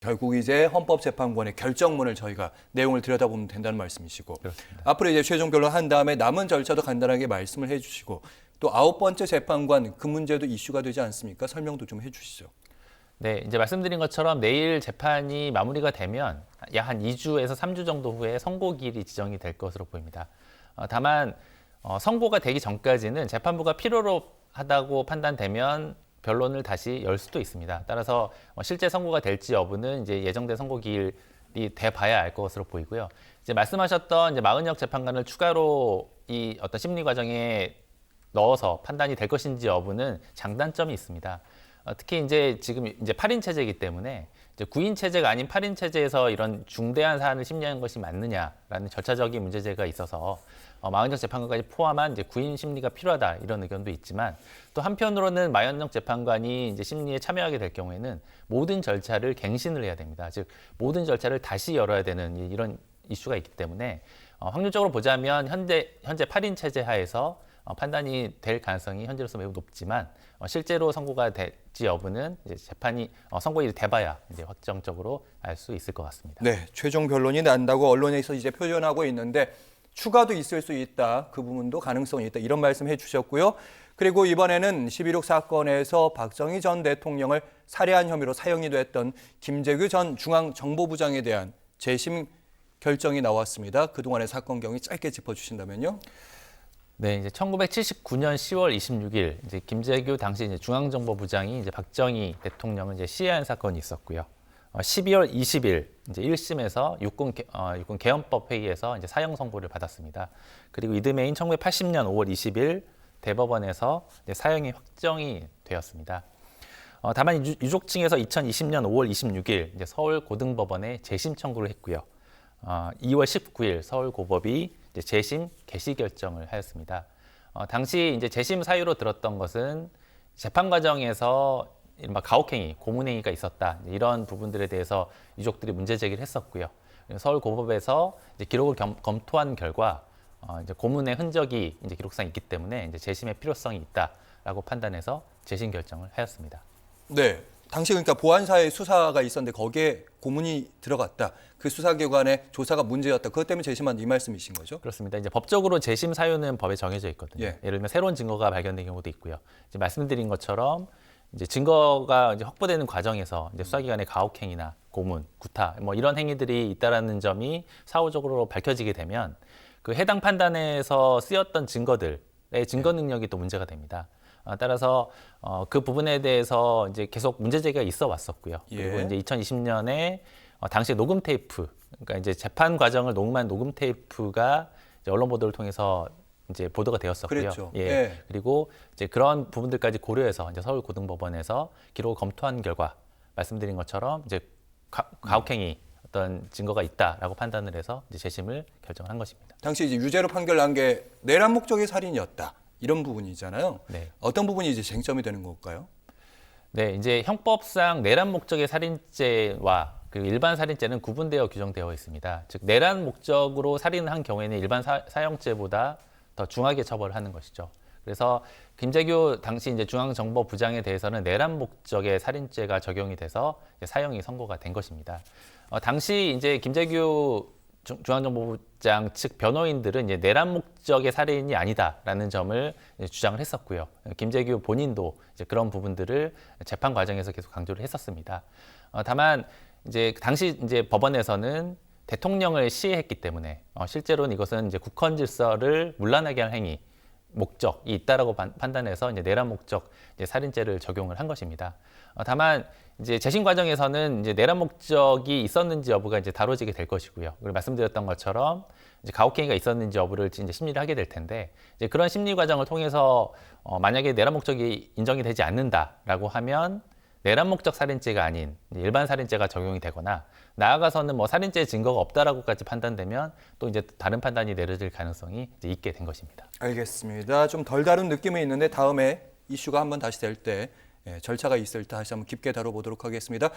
결국 이제 헌법재판관의 결정문을 저희가 내용을 들여다보면 된다는 말씀이시고 그렇습니다. 앞으로 이제 최종 변론한 다음에 남은 절차도 간단하게 말씀을 해주시고 또 9번째 재판관 그 문제도 이슈가 되지 않습니까? 설명도 좀 해주시죠. 네, 이제 말씀드린 것처럼 내일 재판이 마무리가 되면 약 한 2주에서 3주 정도 후에 선고기일이 지정이 될 것으로 보입니다. 다만 선고가 되기 전까지는 재판부가 필요로 하다고 판단되면 변론을 다시 열 수도 있습니다. 따라서 실제 선고가 될지 여부는 이제 예정된 선고기일이 돼 봐야 알 것으로 보이고요. 이제 말씀하셨던 이제 마은혁 재판관을 추가로 이 어떤 심리 과정에 넣어서 판단이 될 것인지 여부는 장단점이 있습니다. 특히 이제 지금 이제 8인 체제이기 때문에 이제 9인 체제가 아닌 8인 체제에서 이런 중대한 사안을 심리하는 것이 맞느냐라는 절차적인 문제제가 있어서 마은혁 재판관까지 포함한 이제 9인 심리가 필요하다 이런 의견도 있지만 또 한편으로는 마은혁 재판관이 이제 심리에 참여하게 될 경우에는 모든 절차를 갱신을 해야 됩니다. 즉 모든 절차를 다시 열어야 되는 이런 이슈가 있기 때문에 확률적으로 보자면 현재 8인 체제 하에서 판단이 될 가능성이 현재로서 매우 높지만 실제로 선고가 될지 여부는 이제 재판이 선고일이 돼봐야 이제 확정적으로 알 수 있을 것 같습니다. 네, 최종 변론이 난다고 언론에서 이제 표현하고 있는데 추가도 있을 수 있다. 그 부분도 가능성이 있다. 이런 말씀 해주셨고요. 그리고 이번에는 11.6 사건에서 박정희 전 대통령을 살해한 혐의로 사형이 됐던 김재규 전 중앙정보부장에 대한 재심 결정이 나왔습니다. 그동안의 사건 경위 짧게 짚어주신다면요. 네, 이제 1979년 10월 26일 이제 김재규 당시 이제 중앙정보부장이 이제 박정희 대통령을 이제 시해한 사건이 있었고요. 12월 20일 이제 1심에서 육군 개헌법 회의에서 이제 사형 선고를 받았습니다. 그리고 이듬해인 1980년 5월 20일 대법원에서 이제 사형이 확정이 되었습니다. 다만 유족 측에서 2020년 5월 26일 이제 서울 고등법원에 재심 청구를 했고요. 2월 19일 서울고법이 이제 재심 개시 결정을 하였습니다. 당시 이제 재심 사유로 들었던 것은 재판 과정에서 이른바 가혹행위, 고문행위가 있었다 이런 부분들에 대해서 유족들이 문제 제기를 했었고요. 서울고법에서 이제 기록을 검토한 결과 이제 고문의 흔적이 이제 기록상 있기 때문에 이제 재심의 필요성이 있다라고 판단해서 재심 결정을 하였습니다. 네. 당시 그러니까 보안사의 수사가 있었는데 거기에 고문이 들어갔다. 그 수사기관의 조사가 문제였다. 그것 때문에 재심한 이 말씀이신 거죠? 그렇습니다. 이제 법적으로 재심 사유는 법에 정해져 있거든요. 예. 예를 들면 새로운 증거가 발견된 경우도 있고요. 이제 말씀드린 것처럼 이제 증거가 이제 확보되는 과정에서 이제 수사기관의 가혹행위나 고문, 구타 뭐 이런 행위들이 있다라는 점이 사후적으로 밝혀지게 되면 그 해당 판단에서 쓰였던 증거들의 증거 능력이 또 문제가 됩니다. 따라서 그 부분에 대해서 이제 계속 문제 제기가 있어 왔었고요. 그리고 예. 이제 2020년에 당시 녹음 테이프, 그러니까 이제 재판 과정을 녹음한 녹음 테이프가 이제 언론 보도를 통해서 이제 보도가 되었었고요. 그랬죠. 예. 예. 그리고 이제 그런 부분들까지 고려해서 이제 서울고등법원에서 기록을 검토한 결과 말씀드린 것처럼 이제 가혹행위 어떤 증거가 있다라고 판단을 해서 이제 재심을 결정한 것입니다. 당시 이제 유죄로 판결난 게 내란 목적의 살인이었다. 이런 부분이잖아요. 네. 어떤 부분이 이제 쟁점이 되는 걸까요? 네, 이제 형법상 내란 목적의 살인죄와 그 일반 살인죄는 구분되어 규정되어 있습니다. 즉 내란 목적으로 살인을 한 경우에는 일반 사형죄보다 더 중하게 처벌하는 것이죠. 그래서 김재규 당시 이제 중앙정보부장에 대해서는 내란 목적의 살인죄가 적용이 돼서 이제 사형이 선고가 된 것입니다. 당시 이제 김재규 중앙정보부장 측 변호인들은 이제 내란 목적의 살인이 아니다라는 점을 주장을 했었고요. 김재규 본인도 이제 그런 부분들을 재판 과정에서 계속 강조를 했었습니다. 다만 이제 당시 이제 법원에서는 대통령을 시해했기 때문에 실제로는 이것은 이제 국헌 질서를 문란하게 할 행위, 목적이 있다라고 판단해서 이제 내란 목적 이제 살인죄를 적용을 한 것입니다. 다만 이제 재심 과정에서는 이제 내란 목적이 있었는지 여부가 이제 다뤄지게 될 것이고요. 그리고 말씀드렸던 것처럼 이제 가혹행위가 있었는지 여부를 이제 심리를 하게 될 텐데 이제 그런 심리 과정을 통해서 만약에 내란 목적이 인정이 되지 않는다라고 하면 내란 목적 살인죄가 아닌 일반 살인죄가 적용이 되거나 나아가서는 뭐 살인죄 증거가 없다라고까지 판단되면 또 이제 다른 판단이 내려질 가능성이 이제 있게 된 것입니다. 알겠습니다. 좀 덜 다룬 느낌이 있는데 다음에 이슈가 한번 다시 될 때 절차가 있을 때 다시 한번 깊게 다뤄보도록 하겠습니다.